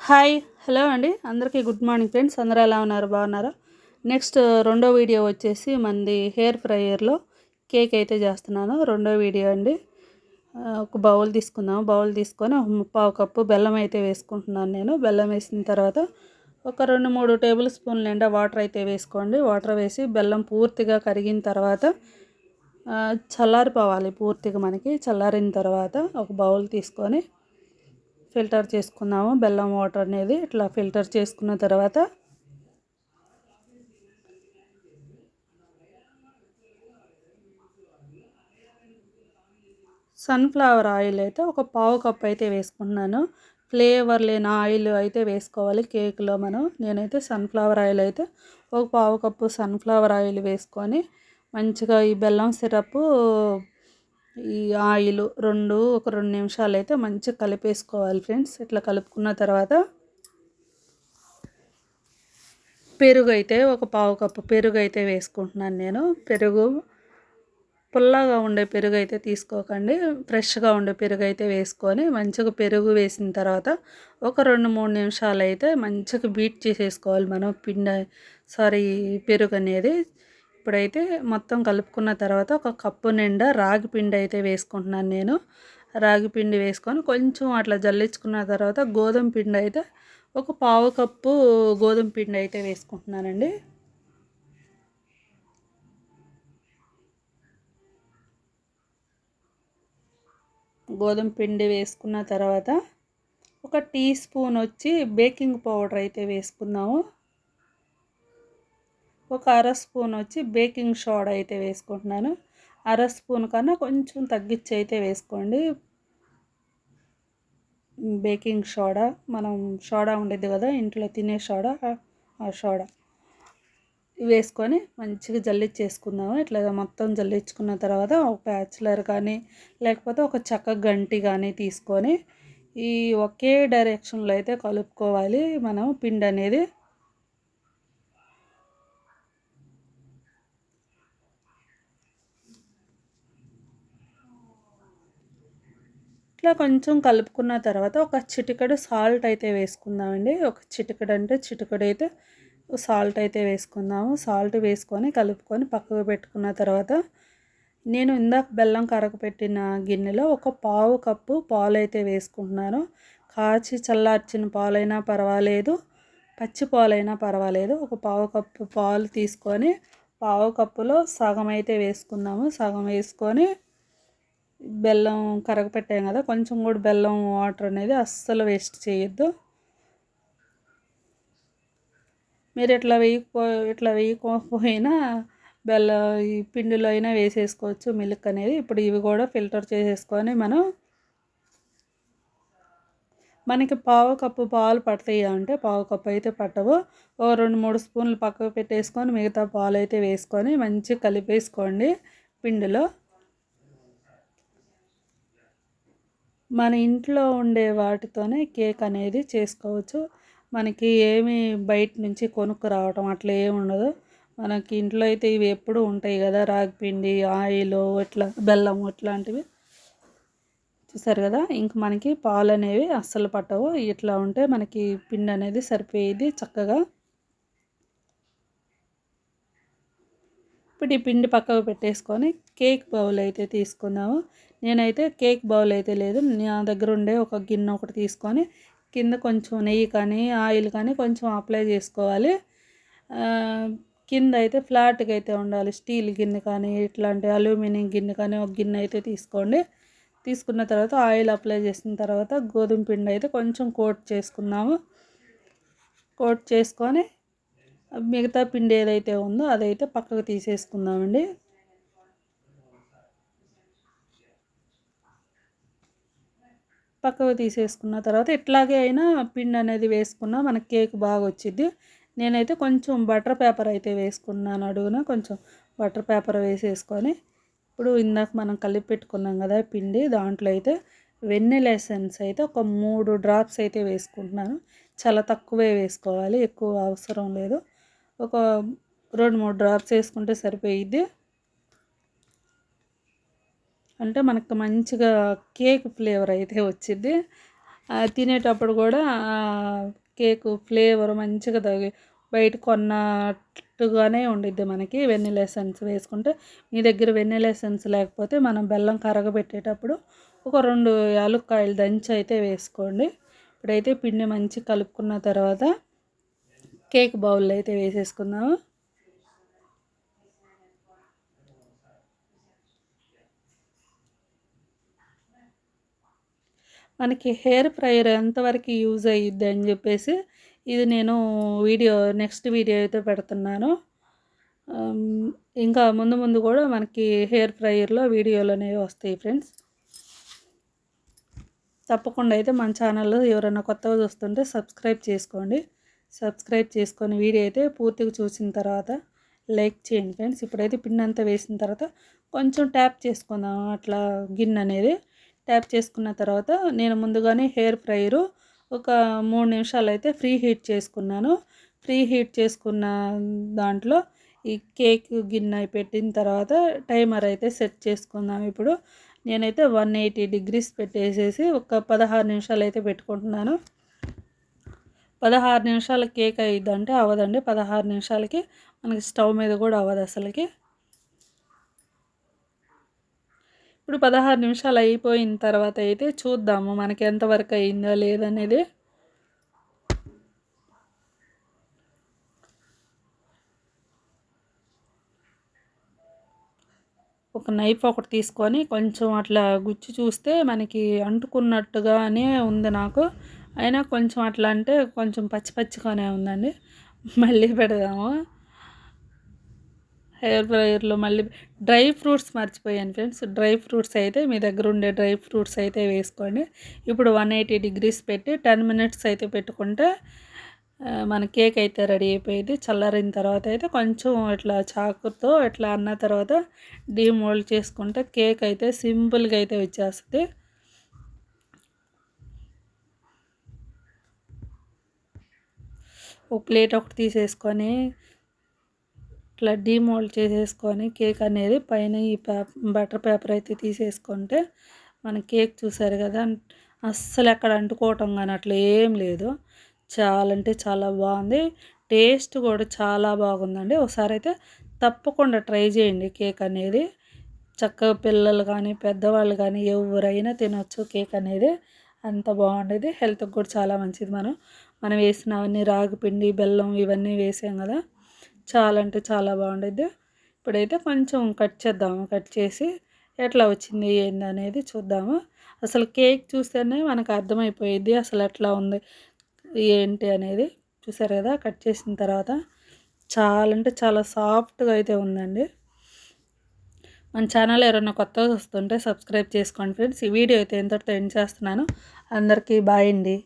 Hi hello అండి అందరికీ good morning friends. అందరూ ఎలా ఉన్నారు, బాగున్నారా? నెక్స్ట్ రెండో వీడియో వచ్చేసి మంది హెయిర్ ఫ్రైయర్లో కేక్ అయితే చేస్తున్నాను. రెండో వీడియో అండి. ఒక బౌల్ తీసుకుందాము. బౌల్ తీసుకొని ఒక ముప్పావు కప్పు బెల్లం అయితే వేసుకుంటున్నాను నేను. బెల్లం వేసిన తర్వాత ఒక 2-3 టేబుల్ స్పూన్ల నిండా వాటర్ అయితే వేసుకోండి. వాటర్ వేసి బెల్లం పూర్తిగా కరిగిన తర్వాత చల్లారిపోవాలి. పూర్తిగా మనకి చల్లారిన తర్వాత ఒక బౌల్ తీసుకొని ఫిల్టర్ చేసుకున్నాము. బెల్లం వాటర్ అనేది ఇట్లా ఫిల్టర్ చేసుకున్న తర్వాత సన్ఫ్లవర్ ఆయిల్ అయితే ఒక పావు కప్ అయితే వేసుకుంటున్నాను. ఫ్లేవర్ లేని ఆయిల్ అయితే వేసుకోవాలి కేక్లో నేనైతే సన్ఫ్లవర్ ఆయిల్ అయితే ఒక పావు కప్పు సన్ఫ్లవర్ ఆయిల్ వేసుకొని మంచిగా ఈ బెల్లం సిరప్ ఈ ఆయిల్ ఒక 2 నిమిషాలు అయితే మంచిగా కలిపేసుకోవాలి ఫ్రెండ్స్. ఇట్లా కలుపుకున్న తర్వాత పెరుగు అయితే ఒక పావు కప్పు పెరుగు అయితే వేసుకుంటున్నాను నేను. పెరుగు పుల్లగా ఉండే పెరుగు అయితే తీసుకోకండి, ఫ్రెష్గా ఉండే పెరుగు అయితే వేసుకొని మంచిగా పెరుగు వేసిన తర్వాత ఒక 2-3 నిమిషాలు అయితే మంచిగా బీట్ చేసేసుకోవాలి పెరుగు అనేది. ఇప్పుడైతే మొత్తం కలుపుకున్న తర్వాత ఒక కప్పు నిండా రాగి పిండి అయితే వేసుకుంటున్నాను నేను. రాగి పిండి వేసుకొని కొంచెం అట్లా జల్లించుకున్న తర్వాత గోధుమ పిండి అయితే ఒక పావు కప్పు గోధుమ పిండి అయితే వేసుకుంటున్నానండి. గోధుమ పిండి వేసుకున్న తర్వాత ఒక టీ స్పూన్ వచ్చి బేకింగ్ పౌడర్ అయితే వేసుకుందాము. ఒక అర స్పూన్ వచ్చి బేకింగ్ సోడా అయితే వేసుకుంటున్నాను. అర స్పూన్ కన్నా కొంచెం తగ్గించి అయితే వేసుకోండి. బేకింగ్ సోడా మనం సోడా ఉండేది కదా ఇంట్లో తినే సోడా, ఆ సోడా వేసుకొని మంచిగా జల్లించేసుకుందాము. ఇట్లా మొత్తం జల్లించుకున్న తర్వాత ఒక ప్యాచులర్ కానీ లేకపోతే ఒక చెక్క గంటి కానీ తీసుకొని ఈ ఒకే డైరెక్షన్లో అయితే కలుపుకోవాలి మనం పిండి అనేది. ఇట్లా కొంచెం కలుపుకున్న తర్వాత ఒక చిటికెడు సాల్ట్ అయితే వేసుకుందామండి. ఒక చిటికెడు అంటే చిటికెడు అయితే సాల్ట్ అయితే వేసుకుందాము. సాల్ట్ వేసుకొని కలుపుకొని పక్కకు పెట్టుకున్న తర్వాత నేను ఇందాక బెల్లం కరగపెట్టిన గిన్నెలో ఒక పావు కప్పు పాలు అయితే వేసుకుంటున్నాను. కాచి చల్లార్చిన పాలైనా పర్వాలేదు, పచ్చి పాలైనా పర్వాలేదు. ఒక పావు కప్పు పాలు తీసుకొని పావు కప్పులో సగం అయితే వేసుకుందాము. సగం వేసుకొని బెల్లం కరగపెట్టాం కదా, కొంచెం కూడా బెల్లం వాటర్ అనేది అస్సలు వేస్ట్ చేయొద్దు. మీరు ఇట్లా వేయకపోయినా బెల్లం ఈ పిండిలో అయినా వేసేసుకోవచ్చు మిల్క్ అనేది. ఇప్పుడు ఇవి కూడా ఫిల్టర్ చేసేసుకొని మనకి పావు కప్పు పాలు పడతాయి అంటే పావు కప్పు అయితే పట్టవు. ఓ 2-3 స్పూన్లు పక్కకు పెట్టేసుకొని మిగతా పాలు అయితే వేసుకొని మంచిగా కలిపేసుకోండి పిండిలో. మన ఇంట్లో ఉండే వాటితోనే కేక్ అనేది చేసుకోవచ్చు. మనకి ఏమి బయట నుంచి కొనుక్కు రావటం అట్లా ఏమి ఉండదు. మనకి ఇంట్లో అయితే ఇవి ఎప్పుడు ఉంటాయి కదా, రాగి పిండి, ఆయిల్, ఇట్లా బెల్లం ఇట్లాంటివి చూసారు కదా. ఇంక మనకి పాలు అనేవి అస్సలు పట్టవు. ఇట్లా ఉంటే మనకి పిండి అనేది సరిపోయేది చక్కగా. ఇప్పుడు ఈ పిండి పక్కకు పెట్టేసుకొని కేక్ బౌల్ అయితే తీసుకుందాము. నేనైతే కేక్ బౌల్ అయితే లేదు, నా దగ్గర ఉండే ఒక గిన్నె ఒకటి తీసుకొని కింద కొంచెం నెయ్యి కానీ ఆయిల్ కానీ కొంచెం అప్లై చేసుకోవాలి. కింద అయితే ఫ్లాట్గా అయితే ఉండాలి. స్టీల్ గిన్నె కానీ ఇట్లాంటి అల్యూమినియం గిన్నె కానీ ఒక గిన్నె అయితే తీసుకోండి. తీసుకున్న తర్వాత ఆయిల్ అప్లై చేసిన తర్వాత గోధుమ పిండి అయితే కొంచెం కోట్ చేసుకున్నాము. కోట్ చేసుకొని మిగతా పిండి ఏదైతే ఉందో అదైతే పక్కకు తీసేసుకుందామండి. పక్కకు తీసేసుకున్న తర్వాత ఇట్లాగే అయినా పిండి అనేది వేసుకున్నా మనకి కేక్ బాగా వచ్చింది. నేనైతే కొంచెం బటర్ పేపర్ అయితే వేసుకున్నాను. అడుగున కొంచెం బటర్ పేపర్ వేసేసుకొని ఇప్పుడు ఇందాక మనం కలిపి పెట్టుకున్నాం కదా పిండి, దాంట్లో అయితే వెన్నెలా ఎసెన్స్ అయితే ఒక 3 డ్రాప్స్ అయితే వేసుకుంటున్నాను. చాలా తక్కువే వేసుకోవాలి, ఎక్కువ అవసరం లేదు. ఒక 2-3 డ్రాప్స్ వేసుకుంటే సరిపోయిద్ది. అంటే మనకు మంచిగా కేక్ ఫ్లేవర్ అయితే వచ్చింది. తినేటప్పుడు కూడా కేకు ఫ్లేవర్ మంచిగా బయట కొన్నట్టుగానే ఉండిద్ది మనకి వెన్నెలా ఎసెన్స్ వేసుకుంటే. మీ దగ్గర వెన్నెలా ఎసెన్స్ లేకపోతే మనం బెల్లం కరగబెట్టేటప్పుడు ఒక 2 యాలుక్కాయలు దంచి అయితే వేసుకోండి. ఇప్పుడైతే పిండి మంచిగా కలుపుకున్న తర్వాత కేక్ బౌల్లో అయితే వేసేసుకుందాము. మనకి హెయిర్ ఫ్రైయర్ ఎంతవరకు యూజ్ అయ్యిద్ది అని చెప్పేసి ఇది నేను నెక్స్ట్ వీడియో అయితే పెడుతున్నాను. ఇంకా ముందు ముందు కూడా మనకి హెయిర్ ఫ్రైయర్లో వీడియోలు అనేవి వస్తాయి ఫ్రెండ్స్. తప్పకుండా అయితే మన ఛానల్లో ఎవరైనా కొత్తగా చూస్తుంటే సబ్స్క్రైబ్ చేసుకోండి. సబ్స్క్రైబ్ చేసుకొని వీడియో అయితే పూర్తిగా చూసిన తర్వాత లైక్ చేయండి ఫ్రెండ్స్. ఇప్పుడైతే పిండి అంతా వేసిన తర్వాత కొంచెం ట్యాప్ చేసుకుందాం అట్లా గిన్నె అనేది. ట్యాప్ చేసుకున్న తర్వాత నేను ముందుగానే హెయిర్ ఫ్రైయరు ఒక 3 నిమిషాలు అయితే ఫ్రీ హీట్ చేసుకున్నాను. ఫ్రీ హీట్ చేసుకున్న దాంట్లో ఈ కేక్ గిన్నె పెట్టిన తర్వాత టైమర్ అయితే సెట్ చేసుకుందాం. ఇప్పుడు నేనైతే 180 డిగ్రీస్ పెట్టేసేసి ఒక 16 నిమిషాలు అయితే పెట్టుకుంటున్నాను. 16 నిమిషాల కేక్ అయ్యిద్దంటే అవ్వదండి. 16 నిమిషాలకి మనకి స్టవ్ మీద కూడా అవ్వదు అసలుకి. ఇప్పుడు 16 నిమిషాలు అయిపోయిన తర్వాత అయితే చూద్దాము మనకి ఎంతవరకు అయిందో లేదనేది. ఒక నైఫ్ ఒకటి తీసుకొని కొంచెం అట్లా గుచ్చి చూస్తే మనకి అంటుకున్నట్టుగానే ఉంది నాకు. అయినా కొంచెం అట్లా అంటే కొంచెం పచ్చి పచ్చిగానే ఉందండి. మళ్ళీ పెడదాము. హెయిర్ ఫ్రైయర్లో మళ్ళీ డ్రై ఫ్రూట్స్ మర్చిపోయాను ఫ్రెండ్స్. డ్రై ఫ్రూట్స్ అయితే మీ దగ్గర ఉండే డ్రై ఫ్రూట్స్ అయితే వేసుకోండి. ఇప్పుడు 180 డిగ్రీస్ పెట్టి 10 మినిట్స్ అయితే పెట్టుకుంటే మన కేక్ అయితే రెడీ అయిపోయింది. చల్లారిన తర్వాత అయితే కొంచెం ఇట్లా చాకుతో ఇట్లా అన్న తర్వాత డీమోల్డ్ చేసుకుంటే కేక్ అయితే సింపుల్గా అయితే వచ్చేస్తుంది. ఒక ప్లేట్ ఒకటి తీసేసుకొని ఇట్లా డీమోల్డ్ చేసేసుకొని కేక్ అనేది పైన ఈ బటర్ పేపర్ అయితే తీసేసుకుంటే మన కేక్ చూసారు కదా, అస్సలు ఎక్కడ అంటుకోవటం కానీ అట్లా ఏం లేదు. చాలా అంటే చాలా బాగుంది. టేస్ట్ కూడా చాలా బాగుందండి. ఒకసారి అయితే తప్పకుండా ట్రై చేయండి. కేక్ అనేది చక్కగా పిల్లలు కానీ పెద్దవాళ్ళు కానీ ఎవరైనా తినొచ్చు. కేక్ అనేది అంత బాగుండేది. హెల్త్కి కూడా చాలా మంచిది. మనం వేసినవన్నీ రాగి పిండి బెల్లం ఇవన్నీ వేసాం కదా, చాలా అంటే చాలా బాగుండేది. ఇప్పుడైతే కొంచెం కట్ చేద్దాము. కట్ చేసి ఎట్లా వచ్చింది ఏంది అనేది చూద్దాము. అసలు కేక్ చూస్తేనే మనకు అర్థమైపోయిద్ది అసలు ఎట్లా ఉంది ఏంటి అనేది. చూసారు కదా, కట్ చేసిన తర్వాత చాలా అంటే చాలా సాఫ్ట్గా అయితే ఉందండి. మన ఛానల్ ఎవరైనా కొత్తగా వస్తుంటే సబ్స్క్రైబ్ చేసుకోండి ఫ్రెండ్స్. ఈ వీడియో అయితే ఎంతటితో ఎండ్ చేస్తున్నాను. అందరికీ బాయ్ అండి.